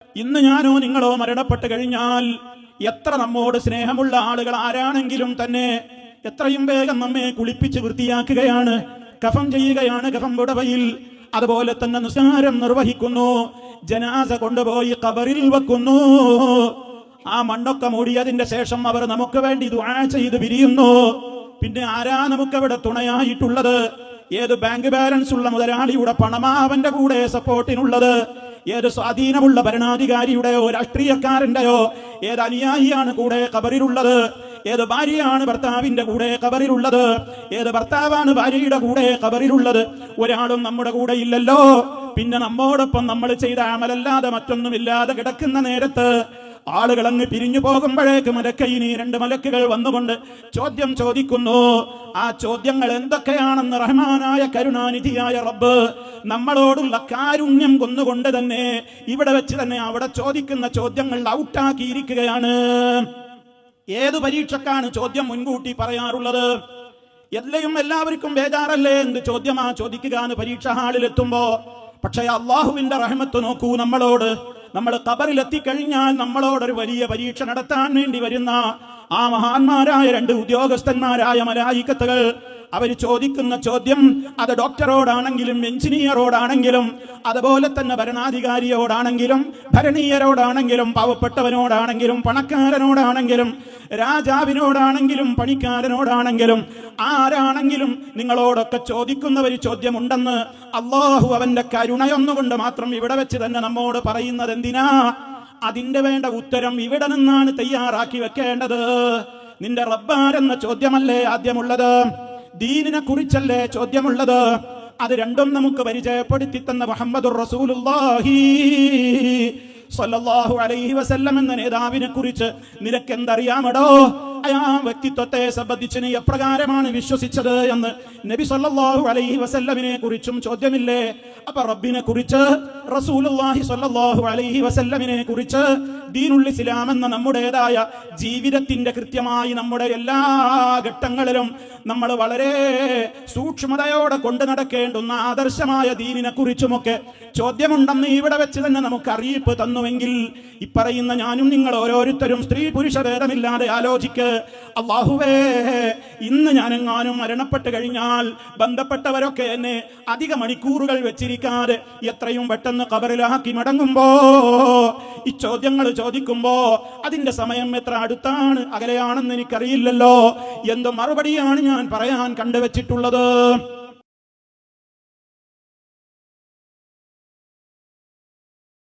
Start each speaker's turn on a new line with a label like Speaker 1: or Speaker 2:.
Speaker 1: ഇന്ന് ഞാനോ നിങ്ങളോ മരണപ്പെട്ട് കഴിഞ്ഞാൽ എത്ര നമ്മോട് സ്നേഹമുള്ള ആളുകൾ ആരാണെങ്കിലും തന്നെ എത്രയും വേഗം നമ്മെ കുളിപ്പിച്ച് വൃത്തിയാക്കുകയാണ്, കഫം ചെയ്യുകയാണ് കഫം പുടവയിൽ. അതുപോലെ തന്നെ നിസ്കാരം നിർവഹിക്കുന്നു, ജനാസ കൊണ്ടുപോയി ഖബറിൽ വെക്കുന്നു. ആ മണ്ണൊക്കെ മൂടിയതിന്റെ ശേഷം അവർ നമുക്ക് വേണ്ടി ദുആ ചെയ്ത് പിരിയുന്നു. പിന്നെ ആരാ നമുക്കവിടെ തുണയായിട്ടുള്ളത്? ഏത് ബാങ്ക് ബാലൻസ് ഉള്ള മുതലാളിയുടെ പണമാ അവന്റെ കൂടെ സപ്പോർട്ടിനുള്ളത്? ഏത് സ്വാധീനമുള്ള ഭരണാധികാരിയുടെയോ രാഷ്ട്രീയക്കാരന്റെയോ ഏത് അനുയായിയാണ് കൂടെ ഖബറിലുള്ളത്? ഏത് ഭാര്യയാണ് ഭർത്താവിന്റെ കൂടെ ഖബറിലുള്ളത്? ഏത് ഭർത്താവാണ് ഭാര്യയുടെ കൂടെ ഖബറിലുള്ളത്? ഒരാളും നമ്മുടെ കൂടെ ഇല്ലല്ലോ. പിന്നെ നമ്മോടൊപ്പം നമ്മൾ ചെയ്ത അമലല്ലാതെ മറ്റൊന്നുമില്ലാതെ കിടക്കുന്ന നേരത്ത് ആളുകൾ അങ്ങ് പിരിഞ്ഞു പോകുമ്പോഴേക്ക് മലക്കൈനി രണ്ട് മലക്കുകൾ വന്നുകൊണ്ട് ചോദ്യം ചോദിക്കുന്നു. ആ ചോദ്യങ്ങൾ എന്തൊക്കെയാണെന്ന് റഹ്മാനായ കരുണാനിധിയായ റബ്ബ് നമ്മളോടുള്ള കാരുണ്യം കൊന്നുകൊണ്ട് തന്നെ ഇവിടെ വെച്ച് തന്നെ അവിടെ ചോദിക്കുന്ന ചോദ്യങ്ങൾ ഔട്ടാക്കിയിരിക്കുകയാണ്. ഏതു പരീക്ഷക്കാണ് ചോദ്യം മുൻകൂട്ടി പറയാറുള്ളത്? എല്ലാവർക്കും ബേജാറല്ലേ എന്ത് ചോദ്യമാ ചോദിക്കുക എന്ന് പരീക്ഷ ഹാളിലെത്തുമ്പോ. പക്ഷേ അള്ളാഹുവിന്റെ റഹ്മത്ത് നോക്കൂ, നമ്മൾ ഖബറിലെത്തിക്കഴിഞ്ഞാൽ നമ്മളോടൊരു വലിയ പരീക്ഷ നടത്താൻ വേണ്ടി വരുന്ന ആ മഹാന്മാരായ രണ്ട് ഉദ്യോഗസ്ഥന്മാരായ മലായികത്തുകൾ അവർ ചോദിക്കുന്ന ചോദ്യം അത് ഡോക്ടറോടാണെങ്കിലും എഞ്ചിനീയറോടാണെങ്കിലും അതുപോലെ തന്നെ ഭരണാധികാരിയോടാണെങ്കിലും ഭരണീയരോടാണെങ്കിലും പാവപ്പെട്ടവനോടാണെങ്കിലും പണക്കാരനോടാണെങ്കിലും രാജാവിനോടാണെങ്കിലും പണിക്കാരനോടാണെങ്കിലും ആരാണെങ്കിലും നിങ്ങളോടൊക്കെ ചോദിക്കുന്നവർ ചോദ്യമുണ്ടെന്ന് അല്ലാഹു അവന്റെ കരുണയൊന്നുകൊണ്ട് മാത്രം ഇവിടെ വെച്ച് തന്നെ നമ്മോട് പറയുന്നത് എന്തിനാ? അതിന്റെ വേണ്ട ഉത്തരം ഇവിടെ നിന്നാണ് തയ്യാറാക്കി വെക്കേണ്ടത്. നിന്റെ റബ്ബാരെന്ന ചോദ്യമല്ലേ ആദ്യമുള്ളത്? ദീനിനെ കുറിച്ചല്ലേ ചോദ്യമുള്ളത്? അത് രണ്ടും നമുക്ക് പരിചയപ്പെടുത്തി തന്ന മുഹമ്മദുർ റസൂലുള്ളാഹി സ്വല്ലല്ലാഹു അലൈഹി വസല്ലം എന്ന നേതാവിനെ കുറിച്ച് നിനക്ക് എന്തറിയാമടോ? ആ വ്യക്തിത്വത്തെ സംബന്ധിച്ച് നീ എപ്രകാരമാണ് വിശ്വസിച്ചത് എന്ന് നബി സ്വല്ലല്ലാഹു അലൈഹി വസല്ലമിനെ കുറിച്ചും ചോദ്യമില്ലേ? അപ്പൊ റബ്ബിനെ കുറിച്ച്, റസൂലുള്ളാഹി സ്വല്ലല്ലാഹു അലൈഹി വസല്ലമിനെ കുറിച്ച്, ദീനുൽ ഇസ്ലാം എന്ന നമ്മുടേതായ ജീവിതത്തിന്റെ കൃത്യമായി നമ്മുടെ എല്ലാ ഘട്ടങ്ങളിലും നമ്മൾ വളരെ സൂക്ഷ്മതയോടെ കൊണ്ടു നടക്കേണ്ടുന്ന ആദർശമായ ദീനിനെ കുറിച്ചുമൊക്കെ ചോദ്യമുണ്ടെന്ന് ഇവിടെ വെച്ച് തന്നെ നമുക്ക് അറിയിപ്പ് തന്നുവെങ്കിൽ ഇപ്പറയുന്ന ഞാനും നിങ്ങൾ ഓരോരുത്തരും സ്ത്രീ പുരുഷ ഭേദമില്ലാതെ ആലോചിക്ക്. അല്ലാഹുവേ, ഇന്ന് ഞാനെങ്ങാനും മരണപ്പെട്ട് കഴിഞ്ഞാൽ ബന്ധപ്പെട്ടവരൊക്കെ എന്നെ അധിക മണിക്കൂറുകൾ വെച്ചിരിക്കാതെ എത്രയും പെട്ടെന്ന് ഖബറിലാക്കി മടങ്ങുമ്പോ ഈ ചോദ്യങ്ങൾ ചോദിക്കുമ്പോ അതിന്റെ സമയം എത്ര അടുത്താണ് അകലെയാണെന്ന് എനിക്കറിയില്ലല്ലോ. എന്ത് മറുപടിയാണ് ഞാൻ പറയാൻ കണ്ടുവച്ചിട്ടുള്ളത്?